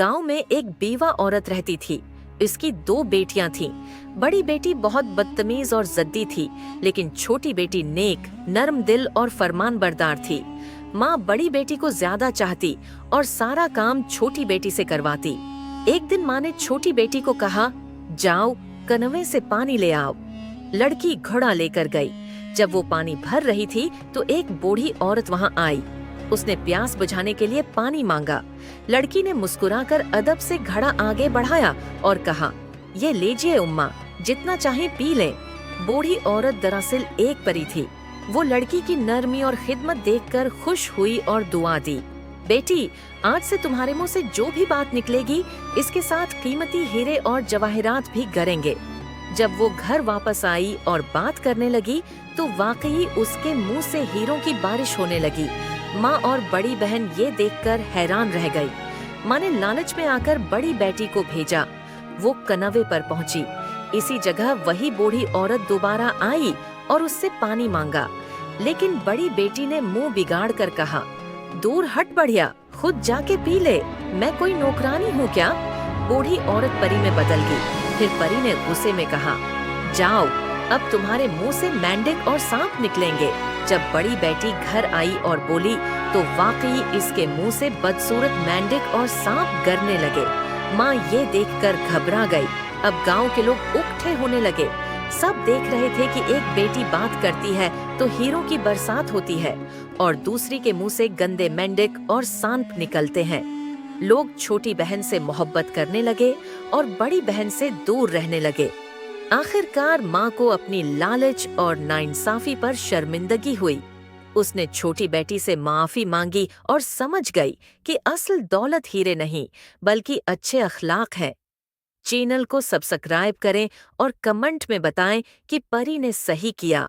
गांव में एक बेवा औरत रहती थी। इसकी 2 बेटियां थीं। बड़ी बेटी बहुत बदतमीज और जद्दी थी, लेकिन छोटी बेटी नेक, नरम दिल और फरमानबरदार थी। माँ बड़ी बेटी को ज्यादा चाहती और सारा काम छोटी बेटी से करवाती। एक दिन माँ ने छोटी बेटी को कहा, जाओ कनवे से पानी ले आओ। लड़की घड़ा लेकर गई। जब वो पानी भर रही थी तो एक बूढ़ी औरत वहां आई। उसने प्यास बुझाने के लिए पानी मांगा। लड़की ने मुस्कुराकर अदब से घड़ा आगे बढ़ाया और कहा, ये लीजिए उम्मा, जितना चाहे पी लें। बूढ़ी औरत दरअसल एक परी थी। वो लड़की की नरमी और खिदमत देखकर खुश हुई और दुआ दी, बेटी आज से तुम्हारे मुंह से जो भी बात निकलेगी इसके साथ कीमती हीरे और जवाहरात भी गड़ेंगे। जब वो घर वापस आई और बात करने लगी तो वाकई उसके मुंह से हीरों की बारिश होने लगी। माँ और बड़ी बहन ये देखकर हैरान रह गई। माँ ने लालच में आकर बड़ी बेटी को भेजा। वो कनवे पर पहुंची। इसी जगह वही बूढ़ी औरत दोबारा आई और उससे पानी मांगा, लेकिन बड़ी बेटी ने मुंह बिगाड़ कर कहा, दूर हट बढ़िया, खुद जाके पी ले, मैं कोई नौकरानी हूँ क्या? बूढ़ी औरत परी में बदल गई। फिर परी ने गुस्से में कहा, जाओ अब तुम्हारे मुंह से मेंढक और सांप निकलेंगे। जब बड़ी बेटी घर आई और बोली तो वाकई इसके मुंह से बदसूरत मेंढक और सांप गरने लगे। माँ ये देखकर घबरा गई। अब गांव के लोग इकट्ठे होने लगे। सब देख रहे थे कि एक बेटी बात करती है तो हीरों की बरसात होती है और दूसरी के मुंह से गंदे मेंढक और सांप निकलते हैं। लोग छोटी बहन से मोहब्बत करने लगे और बड़ी बहन से दूर रहने लगे। आखिरकार माँ को अपनी लालच और नाइंसाफी पर शर्मिंदगी हुई। उसने छोटी बेटी से माफी मांगी और समझ गई कि असल दौलत हीरे नहीं बल्कि अच्छे अखलाक हैं। चैनल को सब्सक्राइब करें और कमेंट में बताएं कि परी ने सही किया।